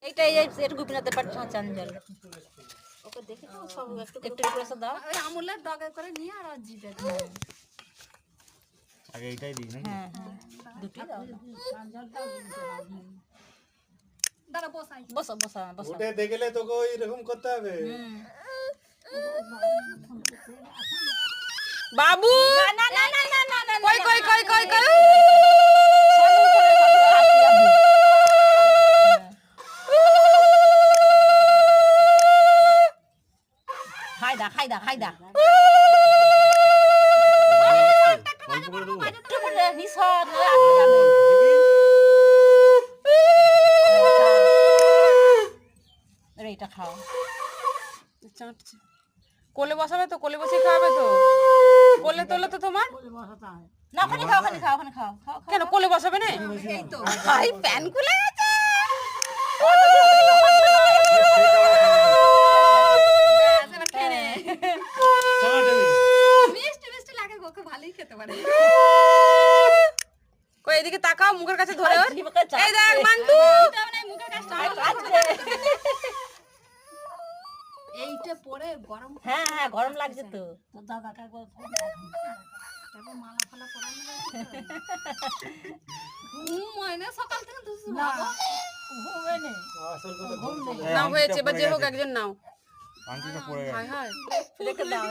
এইটাই এর গোপীনাথের পাট চাঞ্জল ওকে দেখে তো সব একটু একটু করে দাও ওই আমুলের ডগে করে নিয়ে আর জিতে আগে এইটাই দিই নাকি? হ্যাঁ হ্যাঁ দুটোই দাও দাঁড়া বসাই বসো বসো বসো উঠে দেখলে তোকে ওই রকম করতে হবে। বাবু না না না না না না কই কই কই কই কই খাইদা অল্প করে দেবো। একটু করে নিছদ নয় আটকে যাবে আরে এটা খাও চাটছে কোলে বসাবে তো কোলে বসে খাবে তো কোলে তোলে তো তোমার না ওখানে খাও ওখানে খাও কেন কোলে বসাবে না এই তো ভাই প্যান খুলে গেছে মিষ্টি মিষ্টি লাগে ওকে ভালোই খেতে পারে কই এদিকে তাকাও মুখের কাছে ধরে ওর এই দেখ মান্তু মুখের কাছে এইটা পরে গরম হ্যাঁ হ্যাঁ গরম লাগছে তো মালা ফালা পরানো ময়না সকাল থেকে দুশো ভাবো আসল কথা নাও হয়েছে এবার যে হোক একজন নাও আংটিটা পড়ে গেছে। হায় হায় রেখে দাও